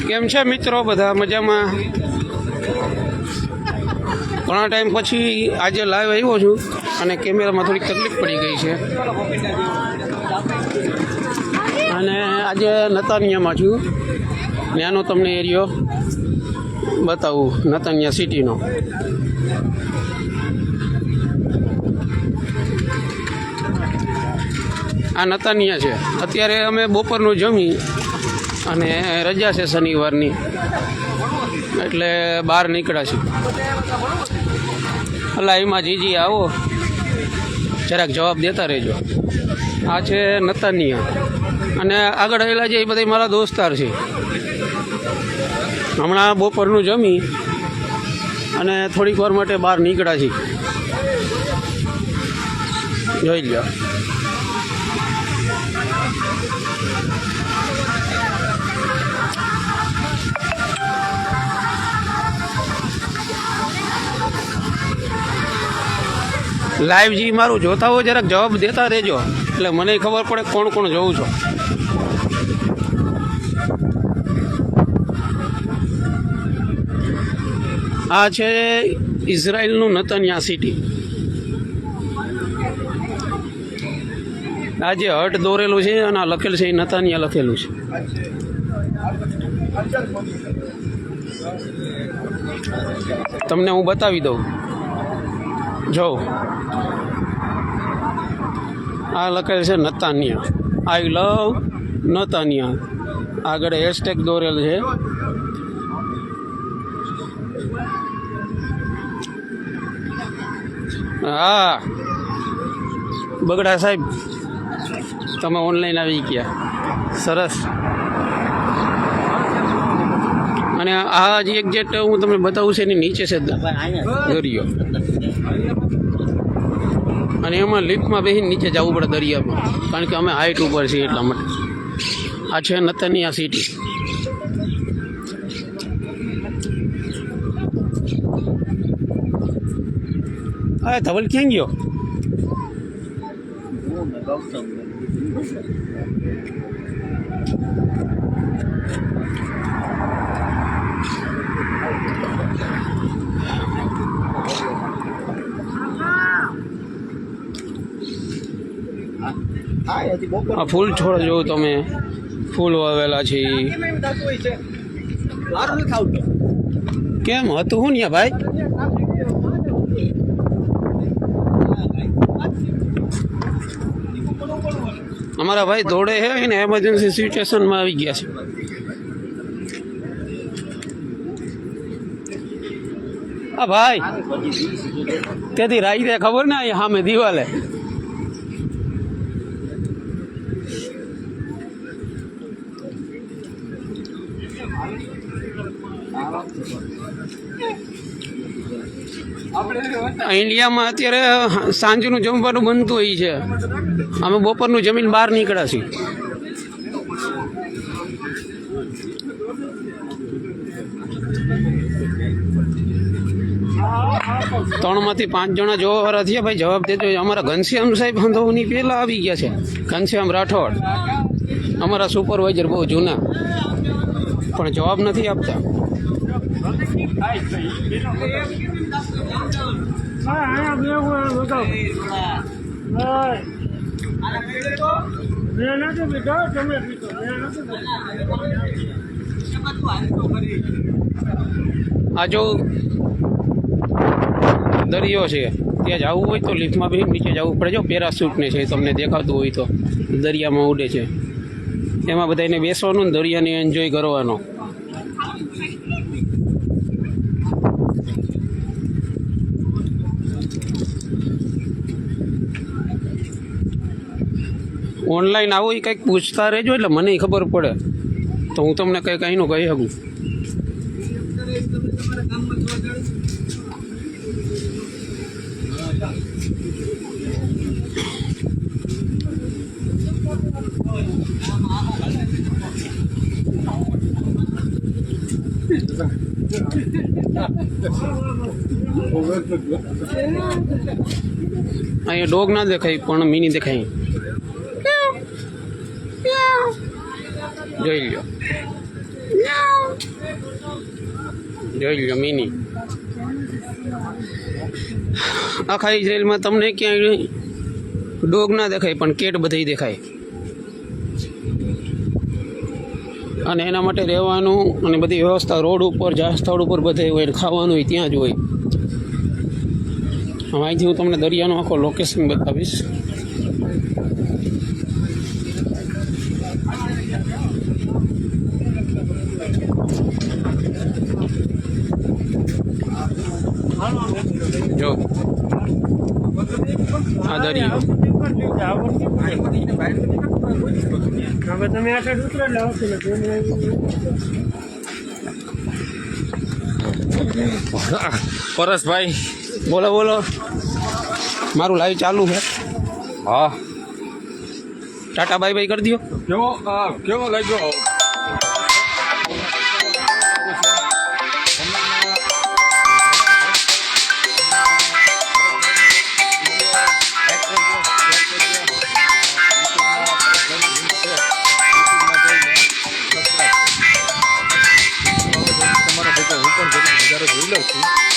કેમ છે મિત્રો? બધા મજામાં? ઘણા ટાઈમ પછી આજે લાઈવ આવ્યો છું અને કેમેરામાં થોડીક તકલીફ પડી ગઈ છે અને આજે નતાનિયામાં છું. ત્યાંનો તમને એરિયો બતાવું, નતાનિયા સિટીનો. આ નતાનિયા છે. અત્યારે અમે બપોરનું જમી અને રજા છે શનિવારની, એટલે બહાર નીકળ્યા છીએ. અલા એમાં જીજી આવો, જરાક જવાબ દેતા રહેજો. આ છે નતાનિયા અને આગળ આવેલા છે એ બધા મારા દોસ્તાર છે. હમણાં બપોરનું જમી અને થોડીક વાર માટે બહાર નીકળ્યા છીએ. જોઈ લો. લાઈવ જી મારું જોતા હોય જરાક જવાબ દેતા રહેજો, એટલે મને ખબર પડે કોણ કોણ જોઉં છો. આ છે ઇઝરાયલનું નતાનિયા સિટી. આ જે હટ દોરેલું છે અને આ લખેલું છે એ નતાનિયા લખેલું છે. તમને હું બતાવી દઉં. જો આ લખેલ છે નતાનિયા, આઈ લવ નતાનિયા. આગળ હેશટેગ દોરેલ છે. હા બગડા સાહેબ, તમે ઓનલાઈન આવી ગયા, સરસ. અને આ જે એક્ઝેક્ટ હું તમને બતાવું છે એની નીચે છે દરિયો, અને એમાં લિફ્ટમાં બેસીને નીચે જવું પડે દરિયામાં, કારણ કે અમે હાઈટ ઉપર છીએ એટલા માટે. આ છે નતાનિયા સિટી. હા ધવલ ક્યાં ગયો? આ ફૂલ છોડ જોઉં તમે, ફૂલ વાવેલા છે. કેમ હતું હું ને ભાઈ? અમારા ભાઈ દોડે છે એને એમરજન્સી સિચ્યુએશનમાં આવી ગયા છે. હા ભાઈ, તેથી રાઈ ખબર ને અહીંયા સામે દિવાલે. ઇન્ડિયામાં અત્યારે સાંજનું જમવાનું બનતું હોય છે. અમે બપોરનું જમીન બહાર નીકળ્યા છીએ. 3 માંથી 5 જણા જોવાવાળા થયા. ભાઈ જવાબ દેજો. અમારા ઘનશ્યામ સાહેબ હંધોની પહેલાં આવી ગયા છે. ઘનશ્યામ રાઠોડ અમારા સુપરવાઇઝર, બહુ જૂના, પણ જવાબ નથી આપતા. આ જો દરિયો છે, ત્યાં જવું હોય તો લિફ્ટમાં બી નીચે જવું પડે. જો પેરાશૂટ ને છે, તમને દેખાતું હોય તો દરિયામાં ઉડે છે. એમાં બધાને બેસવાનું ને દરિયાને એન્જોય કરવાનો. ઓનલાઈન આવો એ કંઈક પૂછતા રહેજો, એટલે મને ખબર પડે તો હું તમને કંઈક અહીંનું કહી શકું. અહીંયા ડોગ ના દેખાય પણ મિની દેખાય. જોઈ લો, જોઈ લો મિની. આખા ઇઝરાયલમાં તમને ક્યાંય ડોગ ના દેખાય પણ કેટ બધી દેખાય. અને એના માટે રહેવાનું અને બધી વ્યવસ્થા રોડ ઉપર જ્યાં સ્થળ ઉપર બધે હોય, ખાવાનું હોય ત્યાં જ હોય. અહીંથી હું તમને દરિયાનો આખો લોકેશન બતાવીશ. જો આ દરિયો. પરેશભાઈ બોલો બોલો, મારું લાઈવ ચાલુ છે. હા ટાટા બાય બાય કરી દો. કેવો લાગ્યો? તમારા ભેગા હું પણ નજારો જોઈ લઉં છું.